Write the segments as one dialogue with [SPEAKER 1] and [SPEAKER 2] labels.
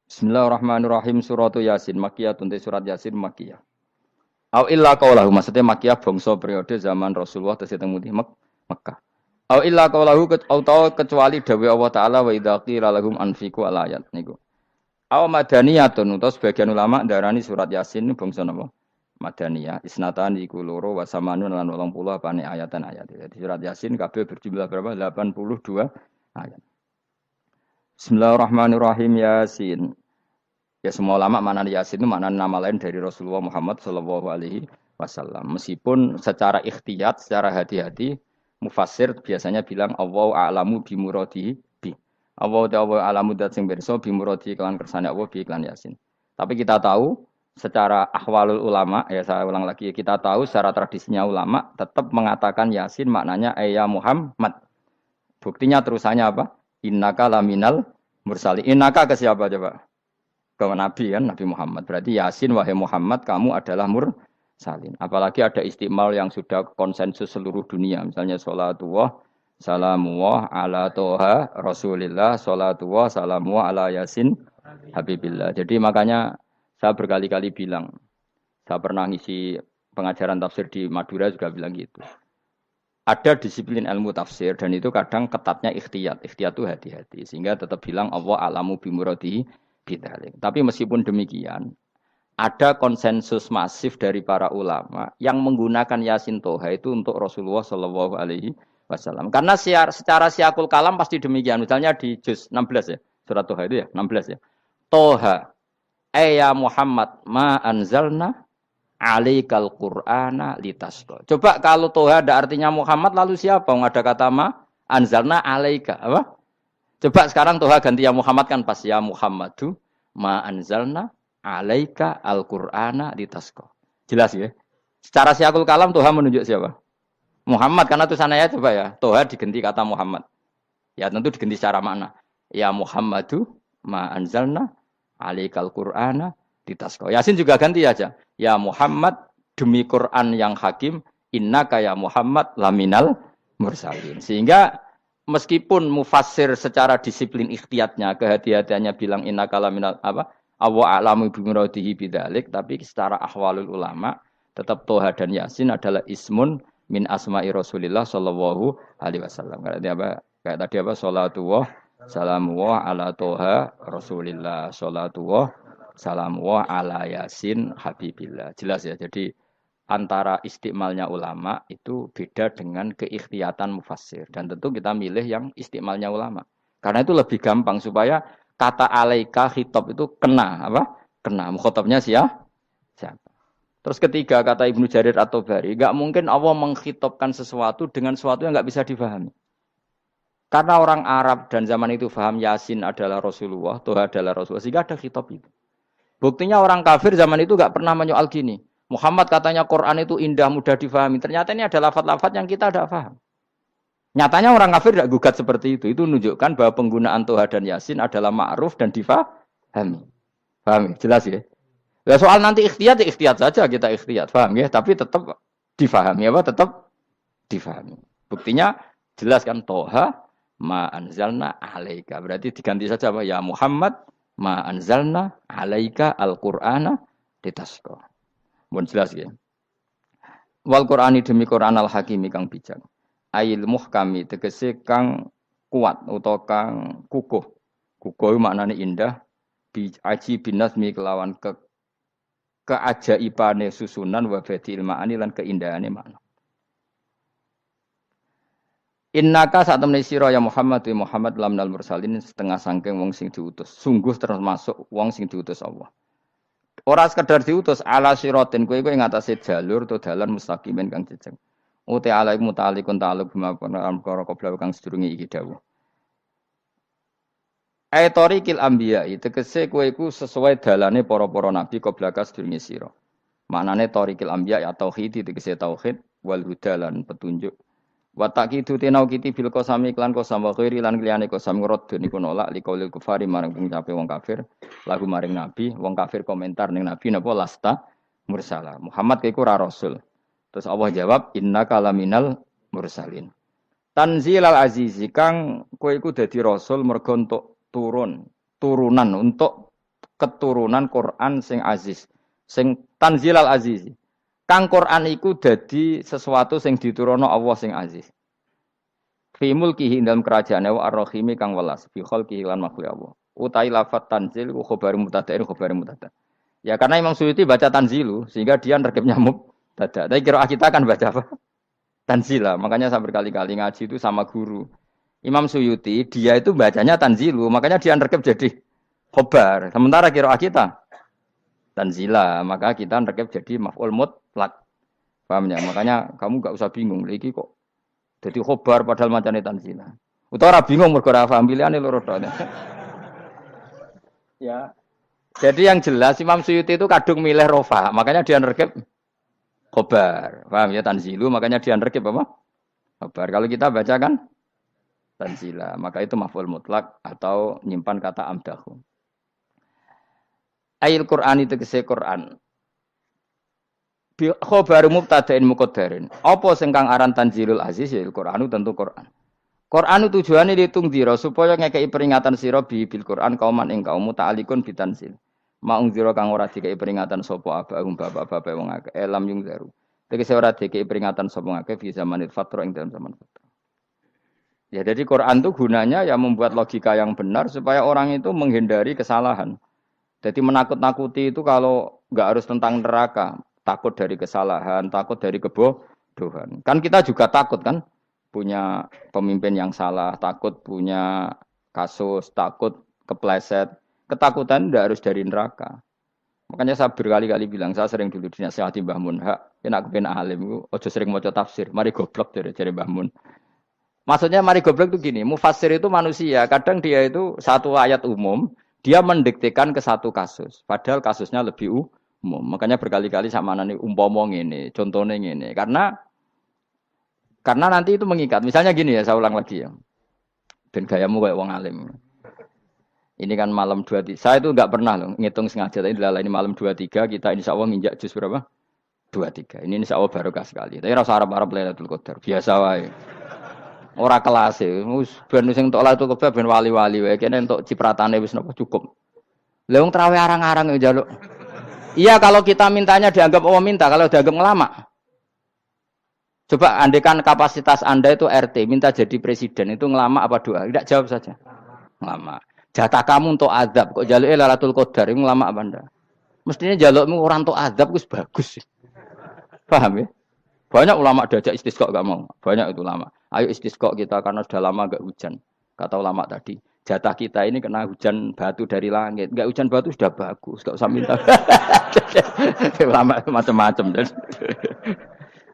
[SPEAKER 1] Bismillahirrahmanirrahim. Suratu Yasin Makkiyah tunte surat Yasin Makkiyah. Au illa qaulahu maksudnya Makkiyah bangsa periode zaman Rasulullah tesih teng Mekkah. Au illa qaulahu kecuali dawuh Allah taala wa idza qila lahum anfiqu al ayat niku. Au madaniyatun utawa sebagian ulama darani surat Yasin bangsa napa? Madaniyah. Isnatan iku loro wa samanun lan 80 apane ayatan ayat. Jadi surat Yasin kabeh berjumlah berapa? 82 ayat. Bismillahirrahmanirrahim Yasin. Ya semua ulama makna Yasin itu makna nama lain dari Rasulullah Muhammad Shallallahu Alaihi Wasallam. Meskipun secara ikhtiyat, secara hati-hati, mufassir biasanya bilang Allah a'lamu bimuradihi bi. Allah a'lamu dat sing pirsa bimuradihi kelan kersane Allah bi iklan Yasin. Tapi kita tahu secara ahwalul ulama, ya saya ulang lagi, kita tahu secara tradisinya ulama tetap mengatakan Yasin maknanya ya Muhammad. Buktinya terusannya apa? Innaka laminal mursali. Innaka ke siapa coba? Ke Nabi kan, Nabi Muhammad. Berarti Yasin wahai Muhammad kamu adalah mursalin. Apalagi ada istimal yang sudah konsensus seluruh dunia. Misalnya sholatullah, salamullah ala toha rasulillah, sholatullah, salamullah ala Yasin habibillah. Jadi makanya saya berkali-kali bilang, saya pernah ngisi pengajaran tafsir di Madura juga bilang gitu. Ada disiplin ilmu tafsir dan itu kadang ketatnya ikhtiyat. Ikhtiyat itu hati-hati. Sehingga tetap bilang Allah alamu bimuradihi bidalik. Tapi meskipun demikian, ada konsensus masif dari para ulama yang menggunakan Yasin Toha itu untuk Rasulullah Shallallahu Alaihi Wasallam. Karena secara siakul kalam pasti demikian. Misalnya di juz 16 ya, surat Toha itu ya, 16 ya. Toha, ya Muhammad, ma anzalna alaikal Qur'ana litasqa. Coba kalau Toha ada artinya Muhammad lalu siapa? Ada kata ma anzalna alaika, apa? Coba sekarang Toha ganti ya Muhammad kan pas ya Muhammadu ma anzalna alaika al-Qur'ana litasqa. Jelas ya? Secara siakul kalam Toha menunjuk siapa? Muhammad karena tulisannya coba ya. Toha diganti kata Muhammad. Ya tentu diganti secara makna. Ya Muhammadu ma anzalna alaikal Qur'ana litasqa. Yasin juga ganti aja. Ya Muhammad demi Quran yang hakim innaka ya Muhammad laminal mursalin. Sehingga meskipun mufassir secara disiplin ikhtiyatnya, kehati-hatiannya bilang innaka laminal apa? Allah a'lamu bimuradihi bidzalik, tapi secara ahwalul ulama tetap Toha dan Yasin adalah ismun min asma'i Rasulillah sallallahu alaihi wasallam. Kayak tadi apa? Salatullah salamullah ala Toha Rasulillah, salatullah salamullah ala Yasin habibillah. Jelas ya. Jadi antara istimalnya ulama itu beda dengan keikhtiyatan mufassir. Dan tentu kita milih yang istimalnya ulama. Karena itu lebih gampang supaya kata alaika khitab itu kena apa? Kena. Mukhatabnya siapa? Terus ketiga kata Ibnu Jarir atau Bari, enggak mungkin Allah mengkhitabkan sesuatu dengan sesuatu yang enggak bisa difahami. Karena orang Arab dan zaman itu paham Yasin adalah Rasulullah, Toha adalah Rasulullah, sehingga ada khitab itu. Buktinya orang kafir zaman itu enggak pernah menyoal gini. Muhammad katanya Quran itu indah, mudah difahami. Ternyata ini ada lafaz-lafaz yang kita tidak paham. Nyatanya orang kafir tidak gugat seperti itu. Itu menunjukkan bahwa penggunaan Toha dan Yasin adalah ma'ruf dan difahami. Paham? Jelas ya? Ya soal nanti ikhtiyat, ya ikhtiyat saja kita ikhtiyat. Paham ya? Tapi tetap difahami. Apa? Tetap difahami. Buktinya jelas kan Toha ma anzalna alaika. Berarti diganti saja apa? Ya Muhammad ma anzalna alaika al-Qur'ana litasqa. Mohon jelas ya. Wal Qur'ani demi Qur'an al Hakimi kang bijak. Ail muhkami tegese kang kuat utawa kang kukuh. Kukuh maknane indah bi aji binasmi kelawan keajaibane susunan wa badil ma'ani lan keindahane makna. Innaka saat temne sira ya Muhammad wa Muhammad lamnal mursalin setengah sangking wong sing diutus. Sungguh termasuk wong sing diutus Allah. Ora sekedar diutus ala siratin kowe ing atase jalur to dalan mustaqimin kang jejeg. Uti ala mutalikun ta'alluq bima perkara qabla kang sedurunge iki dawuh. Tariqil anbiya tegese kowe iku sesuai dalane para-para nabi qabla ka sedurunge sira. Maknane tariqil anbiya ya tauhid tegese tauhid wal huda lan petunjuk. Wa taqidu tinau kiti bil qasami iklan qasam wa ghairi lan liyane qasam ngrad niku nolak liqaulil kufari marang pengucape wong kafir lagu maring nabi wong kafir komentar ning nabi napa lasta mursala Muhammad iku ora rasul terus Allah jawab innaka laminal mursalin tanzilal azizi kang kowe iku dadi rasul mergo entuk turunan untuk keturunan Quran sing aziz, sing tanzilal aziz. Kang Quran iku dadi sesuatu sing diturunno Allah sing aziz. Fi mulkihi dalam kerajaane wa ar-rahimi kang welas, fi khalqihi lan makhluk Allah. Utai lafat tanzil ku khabar mubtada'in khabar mubtada'. Ya karena Imam Suyuti baca tanzilu sehingga dia nerkepnya mubtada'. Tapi kira kita kan baca apa? Tanzila. Makanya saya berkali-kali ngaji itu sama guru. Imam Suyuti dia itu bacanya tanzilu, makanya dia nerkep jadi khabar. Sementara kira kita tanzila, maka kita nerkep jadi maf'ul mutlaq. Paham ya? Makanya kamu enggak usah bingung iki kok jadi khobar padahal macane tanzila. Utawa ora bingung mergo ora paham pilihane loro tok. Ya. Jadi yang jelas Imam Suyuti itu kadung milih rofa, makanya dia nerkep khobar. Paham ya tanzilu, makanya dia nerkep apa? Khobar. Kalau kita baca kan tanzila, maka itu maf'ul mutlak atau nyimpan kata amdahu. Ayil Qur'an itu kese Qur'an. Bi khabar mubtada'in muqaddarin. Apa sing kang aran tanzilul aziz ya Qur'anu tentu Qur'an. Qur'anu tujuane ditung dira supaya ngekeki peringatan sira bil Qur'an kauman ing kaum ta'alikun bitanzil. Maung dira kang ora dikeki peringatan sapa abahum bapak-bapak wong akeh elam yung daru. Tegese ora dikeki peringatan sapa ngakeh fi zamanil fatra ing dalam zaman fatra. Ya jadi Quran itu gunanya ya membuat logika yang benar supaya orang itu menghindari kesalahan. Jadi menakut-nakuti itu kalau enggak harus tentang neraka. Takut dari kesalahan, takut dari kebodohan. Kan kita juga takut kan punya pemimpin yang salah, takut punya kasus, takut kepleset. Ketakutan tidak harus dari neraka. Makanya saya berkali-kali bilang, saya sering dulu dinasihati Mbah Mun, enak kepen alim, ojo sering maca tafsir, mari goblok dari Mbah Mun. Maksudnya mari goblok itu gini, mufassir itu manusia, kadang dia itu satu ayat umum, dia mendiktekan ke satu kasus, padahal kasusnya lebih umum. Makanya berkali-kali sama nani umpama ngene, contohnya ngene. Karena nanti itu mengikat. Misalnya gini ya, saya ulang lagi ya. Ben gayamu kayak wong alim. Ini kan malam 23. Saya itu enggak pernah loh ngitung sengaja tapi ini malam 23 kita insyaallah nginjak juz berapa? 23. Ini insyaallah barokah sekali. Tapi rasa arep-arep Lailatul Qadar. Biasa wae. Ora kelas e. Wis ben sing entuk Lailatul Qadar ben wali-wali wae. Kene entuk cipratane wis napa cukup. Lah wong traweh arang-arang ya njaluk. Iya kalau kita mintanya dianggap Allah minta, kalau dianggap ngelama. Coba andekan kapasitas Anda itu RT, minta jadi presiden, itu ngelama apa doa? Tidak jawab saja. Ngelama. Jatah kamu untuk azab, kok jaluknya Lailatul Qadar, itu ngelama apa Anda? Mestinya jalukmu orang untuk azab, itu bagus. Paham ya? Banyak ulama diajak istisqa gak mau. Banyak itu ulama. Ayo istisqa kita karena sudah lama gak hujan. Kata ulama tadi. Jatah kita ini kena hujan batu dari langit. Enggak hujan batu sudah bagus, enggak usah minta. Lama macam-macam.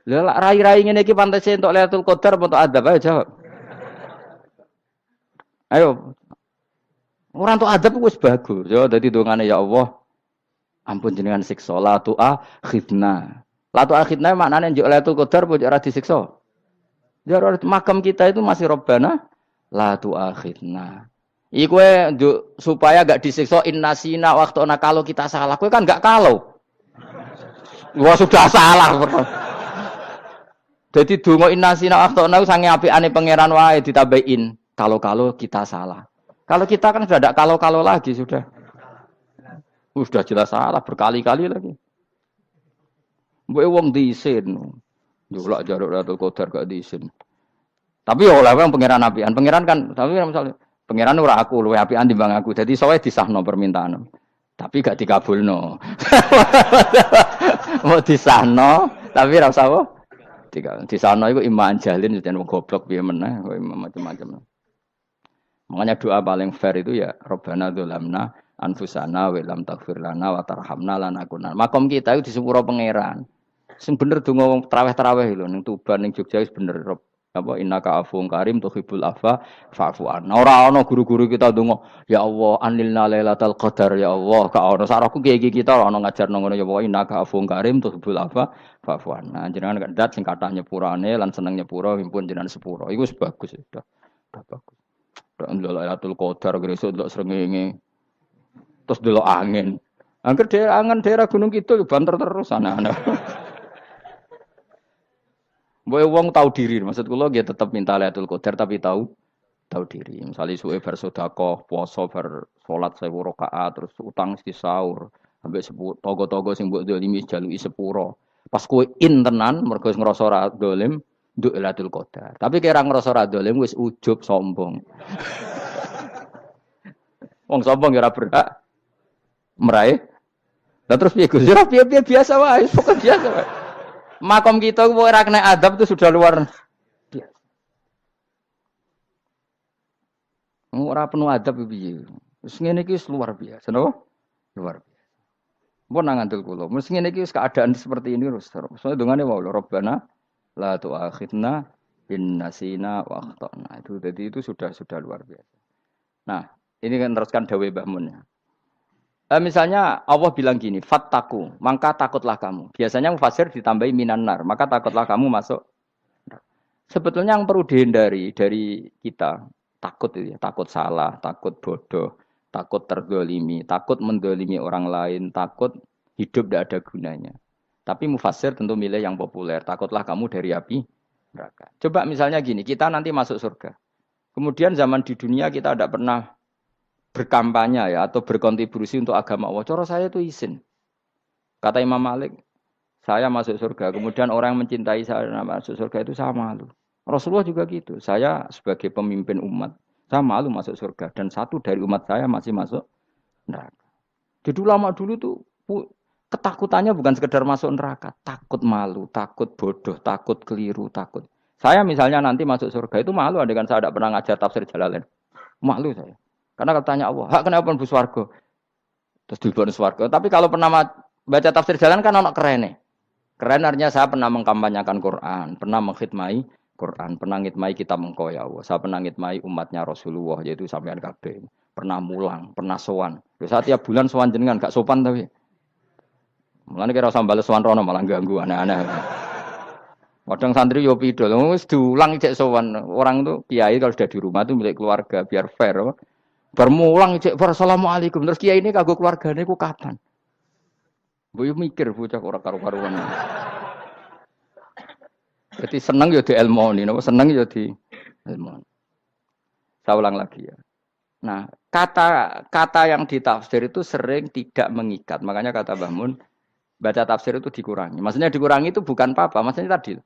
[SPEAKER 1] Lah rai-rai ngene iki pantese entuk Lailatul Qadar apa entuk adab ayo jawab. Ayo. Ora entuk adab wis bagus. Yo dadi dongane ya Allah. Ampun jenengan siksa la tu'akhidna. La tu'akhidna maknane njuk Lailatul Qadar apa ora disiksa? Ya makam kita itu masih Robbana la tu'akhidna. Iku supaya gak disiksa innasina waktu ana kalau kita salah. Kowe kan gak kalau. Wah sudah salah. Jadi donga innasina waktu ana sange apikane pangeran wae ditambahin kalau kita salah. Kalau kita kan sudah tidak kalau lagi sudah. Sudah jelas salah berkali-kali lagi. Mbok wong diisin. Njolak jaruk Lailatul Qadar gak diisin. Tapi ya oleh wong pangeran apian. Pangeran kan tapi misalnya pangeran ora aku luwe apian timbang aku. Jadi sowe disahno permintaan. Tapi gak dikabulno. Mau disahno tapi ora usah apa? Disahno iku iman jalin jan wong goblok piye meneh, macam-macam. Makanya doa paling fair itu ya Rabbana dzalamna anfusana wa lam taghfir lana wa tarhamna lanakunanna. Makom kita itu di sepuro pangeran. Sing bener donga wong traweh-traweh lho ning Tuban ning Jogja wis bener apa innaka afuwun karim tuhibbul afwa fa'fu anna. Ora ana guru-guru kita donga ya Allah anilna lailatul qadar ya Allah ka ono saraku kiye kita ora ono ngajarno ngono ya Allah innaka afuwun karim tuhibbul afwa fa'fu anna. Jenengan kandat sing kathah nyepurane lan seneng nyepuro himpun jenengan sepuro. Iku wis bagus sudah. Udah bagus. Ndelok Lailatul Qadar gresuk ndelok srengenge. Terus ndelok angin. Angger daerah Gunung Kidul banter terus anak-anak. Mbok wong tahu diri, maksud kula nggih tetep minta Lailatul Qadar tapi tahu tahu diri. Misalnya suwe bar sedekah, puasa bar salat 1000 rakaat, terus utang mesti sahur, ambek togo-togo sing mbok dolimi jaluki sepuro. Pas kowe tenan mergo ngrasa ora dolim, nduk Lailatul Qadar. Tapi kira ngrasa ora dolim wis ujub sombong. Wong sombong ora berhak meraih. Lah terus piye Gus? Ya piye biasa wae, pokok biasa wae. Makom kita kok ora kena adab itu sudah luar biasa. Ora penuh adab piye. Wis ngene iki luar biasa, napa? Luar biasa. Mun nang ngandel kula, mesti ngene iki keadaan seperti ini terus. Soale dongane wae lho Rabbana la tu'akhidna in nasina wa akhtana. Itu jadi itu sudah luar biasa. Nah, ini kan teruskan dawuh Mbah Mun ya. Misalnya Allah bilang gini, fattaku, maka takutlah kamu. Biasanya mufasir ditambahi minan nar, maka takutlah kamu masuk. Sebetulnya yang perlu dihindari dari kita, takut itu ya, takut salah, takut bodoh, takut terdolimi, takut mendolimi orang lain, takut hidup tidak ada gunanya. Tapi mufasir tentu milih yang populer, takutlah kamu dari api neraka. Coba misalnya gini, kita nanti masuk surga. Kemudian zaman di dunia kita tidak pernah berkampanye ya atau berkontribusi untuk agama Allah. Cara saya itu izin. Kata Imam Malik, saya masuk surga. Kemudian orang yang mencintai saya masuk surga itu saya malu. Rasulullah juga gitu. Saya sebagai pemimpin umat, saya malu masuk surga. Dan satu dari umat saya masih masuk neraka. Jadi ulama dulu tuh ketakutannya bukan sekedar masuk neraka, takut malu, takut bodoh, takut keliru, takut. Saya misalnya nanti masuk surga itu malu dengan saya tidak pernah ngajar tafsir Jalalain. Malu saya. Karena kalau tanya Allah, hak kenapa pun swarga? Terus dilebokno swarga. Tapi kalau pernah baca tafsir jalan kan ono kerene. Keren artinya saya pernah mengkampanyakan Quran, pernah mengkhidmati Quran, pernah ngitmai kitab engkau ya Allah. Saya pernah ngitmai umatnya Rasulullah yaitu sampean kabeh. Pernah mulang, pernah sowan. Saya tiap bulan sowan jenengan gak sopan tapi. Mulane kira usah bales sowan rono malah ganggu aneh-aneh. Kadang santri yo pidol, wis diulang cek sowan. Orang tuh kiai kalau sudah di rumah tuh milik keluarga biar fair. Bermulang cek assalamualaikum terus kiai ini kagok keluargane ku kapan? Mbok mikir bocah ora karo-karuan. Jadi seneng ya di ilmoni, napa seneng ya di ilmoni. Saya ulang lagi ya. Nah, kata yang ditafsir itu sering tidak mengikat. Makanya kata Mbah Mun, baca tafsir itu dikurangi. Maksudnya dikurangi itu bukan apa-apa, maksudnya tadi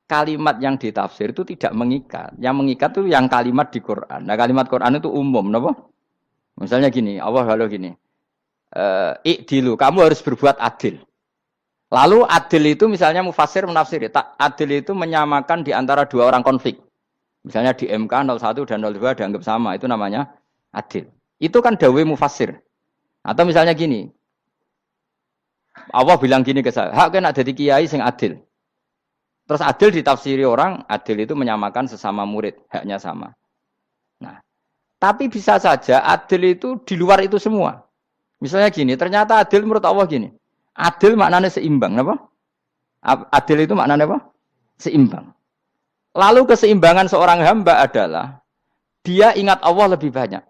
[SPEAKER 1] kalimat yang ditafsir itu tidak mengikat. Yang mengikat itu yang kalimat di Quran. Nah, kalimat Quran itu umum, napa? Misalnya gini, Allah kalau gini. I'dilu, kamu harus berbuat adil. Lalu adil itu misalnya mufasir menafsiri, adil itu menyamakan di antara dua orang konflik. Misalnya di MK 01 dan 02 dianggap sama, itu namanya adil. Itu kan dawai mufasir. Atau misalnya gini, Allah bilang gini ke saya, hak kena jadi kiai sing adil. Terus adil ditafsiri orang, adil itu menyamakan sesama murid, haknya sama. Nah, tapi bisa saja adil itu di luar itu semua. Misalnya gini, ternyata adil menurut Allah gini. Adil maknanya seimbang, apa? Adil itu maknanya apa? Seimbang. Lalu keseimbangan seorang hamba adalah dia ingat Allah lebih banyak.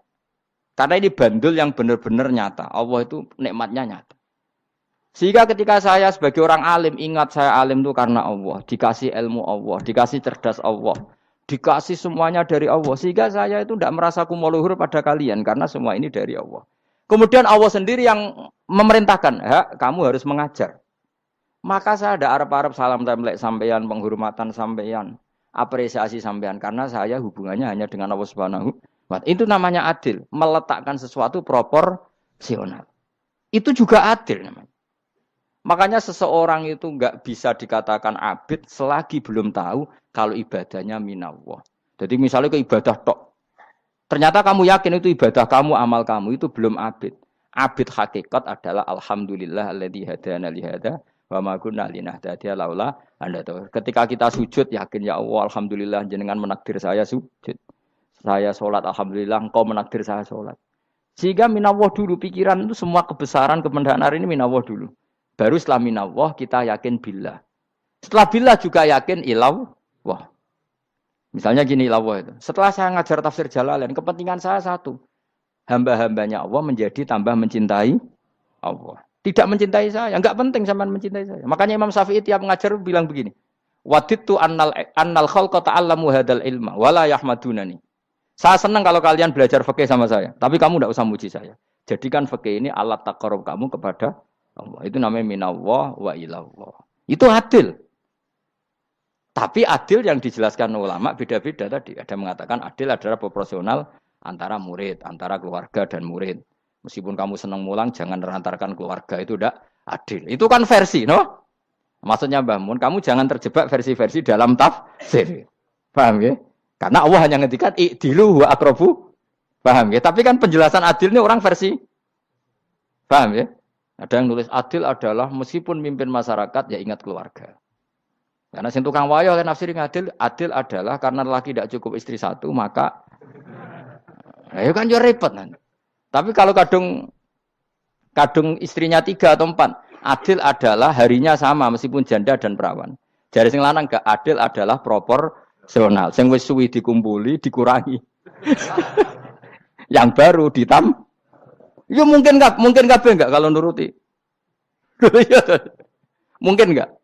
[SPEAKER 1] Karena ini bandul yang benar-benar nyata. Allah itu nikmatnya nyata. Sehingga ketika saya sebagai orang alim, ingat saya alim itu karena Allah. Dikasih ilmu Allah, dikasih cerdas Allah. Dikasih semuanya dari Allah. Sehingga saya itu tidak merasa kumuluhur pada kalian. Karena semua ini dari Allah. Kemudian Allah sendiri yang memerintahkan, kamu harus mengajar. Maka saya ada arep-arep salam templek sampeyan, penghormatan sampeyan, apresiasi sampeyan. Karena saya hubungannya hanya dengan Allah Subhanahu wa Ta'ala. Itu namanya adil. Meletakkan sesuatu proporsional. Itu juga adil namanya. Makanya seseorang itu enggak bisa dikatakan abid selagi belum tahu kalau ibadahnya minallah. Jadi misalnya ke ibadah tok. Ternyata kamu yakin itu ibadah kamu, amal kamu itu belum abid. Abid hakikat adalah alhamdulillah alladzi hadana li hada wa ma kunna linahtadiya laula anda tahu. Ketika kita sujud yakin ya Allah alhamdulillah jenengan menakdir saya sujud. Saya salat alhamdulillah engkau menakdir saya salat. Sehingga minallah dulu pikiran itu semua kebesaran kemendahan ini minallah dulu. Baru setelah minallah kita yakin billah. Setelah billah juga yakin illallah. Misalnya gini illallah itu. Setelah saya ngajar tafsir Jalalain, kepentingan saya satu. Hamba-hambanya Allah menjadi tambah mencintai Allah. Tidak mencintai saya. Enggak penting sampean mencintai saya. Makanya Imam Syafi'i tiap ngajar bilang begini. Wadittu annal khalqa ta'allamu hadal ilma wala yahmadunani. Saya senang kalau kalian belajar fikih sama saya, tapi kamu tidak usah muji saya. Jadikan fikih ini alat taqarrub kamu kepada Allah. Itu namanya minallah wa ilallah. Itu adil. Tapi adil yang dijelaskan ulama beda-beda tadi. Ada mengatakan adil adalah proporsional antara murid, antara keluarga dan murid. Meskipun kamu senang mulang, jangan merantarkan keluarga. Itu tidak adil. Itu kan versi, no? Maksudnya Mbah Mun, kamu jangan terjebak versi-versi dalam tafsir. Paham ya? Karena Allah hanya ngendikan i'dilu wa aqrabu. Paham ya? Tapi kan penjelasan adil ini orang versi. Paham ya? Ada yang nulis adil adalah meskipun mimpin masyarakat ya ingat keluarga. Karena sing tukang wayo kan nafsiri adil, adil adalah karena laki tidak cukup istri satu maka ayo kan yo repot nanti. Tapi kalau kadung istrinya 3 atau 4, adil adalah harinya sama meskipun janda dan perawan. Jari sing lanang gak adil adalah proporsional. Sing wis suwi dikumpuli dikurangi. Yang baru ya mungkin kabeh enggak kalau nuruti. Mungkin enggak?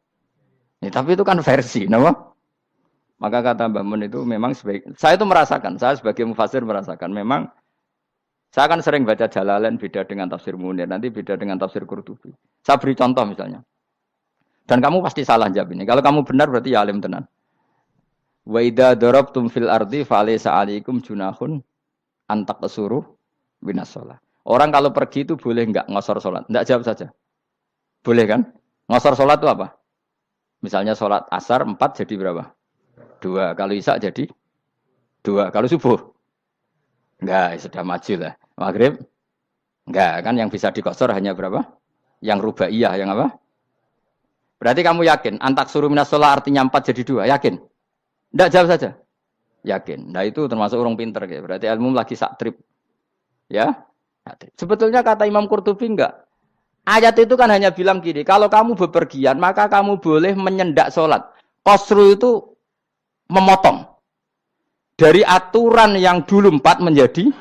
[SPEAKER 1] Ya, tapi itu kan versi, nama. Maka kata Mbak Mun itu memang saya itu merasakan, saya sebagai mufasir merasakan memang saya akan sering baca Jalalain beda dengan tafsir Munir, nanti beda dengan tafsir Qurtubi. Saya beri contoh misalnya. Dan kamu pasti salah jawab ini. Kalau kamu benar berarti ya alim tenan. Wa idza darabtum fil ardi falaysa 'alaikum junahun an taqsuru binas shalah. Orang kalau pergi itu boleh enggak ngosor salat? Enggak, jawab saja. Boleh kan? Ngosor salat itu apa? Misalnya salat asar 4 jadi berapa? 2. Kalau isya jadi 2. Kalau subuh? Enggak, sudah maju lah. Maghrib? Enggak, kan yang bisa dikosor hanya berapa? Yang rubaiyah, yang apa? Berarti kamu yakin antak suruh minas shalah artinya 4 jadi 2, yakin? Enggak, jawab saja. Yakin. Nah itu termasuk orang pinter kayak. Berarti ilmu lagi sak trip. Ya? Sebetulnya kata Imam Qurtubi enggak. Ayat itu kan hanya bilang gini, kalau kamu bepergian maka kamu boleh menyendak sholat. Qasru itu memotong. Dari aturan yang dulu 4 menjadi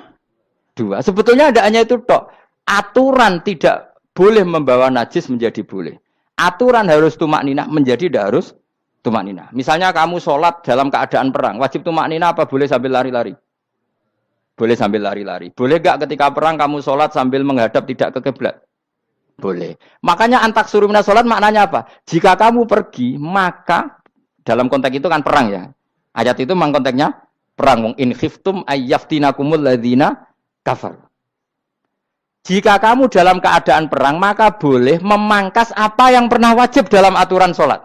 [SPEAKER 1] 2. Sebetulnya tidak hanya itu tok. Aturan tidak boleh membawa najis menjadi boleh. Aturan harus tumak ninah menjadi tidak harus tumak ninah. Misalnya kamu sholat dalam keadaan perang, wajib tumak ninah apa boleh sambil lari-lari? Boleh sambil lari-lari. Boleh gak ketika perang kamu sholat sambil menghadap tidak ke kiblat? Boleh. Makanya antak suruh minas sholat maknanya apa? Jika kamu pergi, maka dalam konteks itu kan perang ya. Ayat itu memang konteksnya perang. In khiftum ayyaftinakumul ladzina kafar. Jika kamu dalam keadaan perang, maka boleh memangkas apa yang pernah wajib dalam aturan sholat.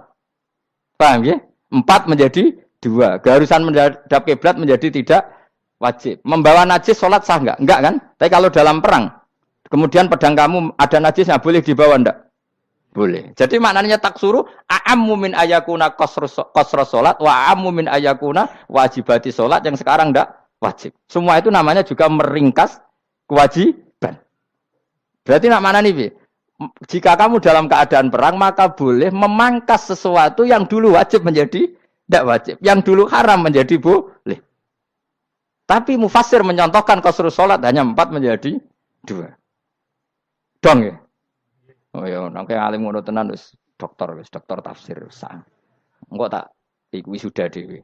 [SPEAKER 1] Paham ya? 4 menjadi 2. Keharusan menghadap kiblat menjadi tidak wajib. Membawa najis sholat sah enggak? Enggak kan? Tapi kalau dalam perang, kemudian pedang kamu ada najisnya, boleh dibawa enggak? Boleh. Jadi maknanya taksuru a'ammu min ayakuna qasra sholat wa a'ammu min ayakuna wajibati sholat yang sekarang enggak wajib. Semua itu namanya juga meringkas kewajiban. Berarti nak mana nih? Jika kamu dalam keadaan perang maka boleh memangkas sesuatu yang dulu wajib menjadi tidak wajib, yang dulu haram menjadi boleh. Tapi mufassir mencontohkan qasru sholat hanya 4 menjadi 2. Dong ya. Oh ya, nang kaya alim ngono tenan wis dokter tafsir wis. Engko tak iku sudah dhewe.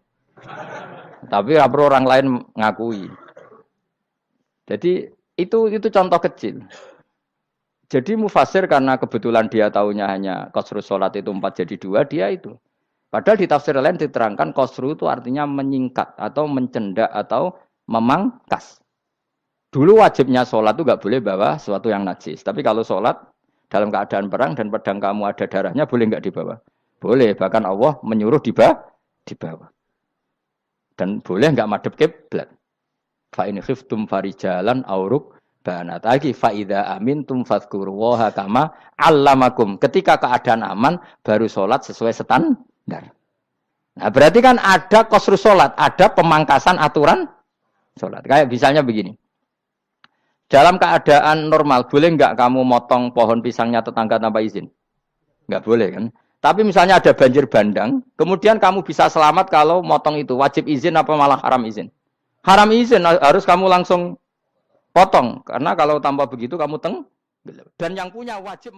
[SPEAKER 1] Tapi ora perlu orang lain ngakui. Jadi itu contoh kecil. Jadi mufassir karena kebetulan dia taunya hanya qasru salat itu 4 jadi 2, dia itu. Padahal di tafsir lain diterangkan qasru itu artinya menyingkat atau mencendak atau memangkas. Dulu wajibnya sholat itu nggak boleh bawa sesuatu yang najis. Tapi kalau sholat dalam keadaan perang dan pedang kamu ada darahnya, boleh nggak dibawa? Boleh. Bahkan Allah menyuruh dibawa. Dan boleh nggak madhep kiblat. Fa in khiftum farijalan auruk banat lagi fa idza amintum fadhkurullaha kama 'allamakum. Ketika keadaan aman baru sholat sesuai standar. Nah, berarti kan ada qasru sholat, ada pemangkasan aturan sholat. Kayak misalnya begini. Dalam keadaan normal, boleh nggak kamu motong pohon pisangnya tetangga tanpa izin? Nggak boleh kan? Tapi misalnya ada banjir bandang, kemudian kamu bisa selamat kalau motong itu. Wajib izin apa malah haram izin? Haram izin, harus kamu langsung potong. Karena kalau tanpa begitu kamu dan yang punya wajib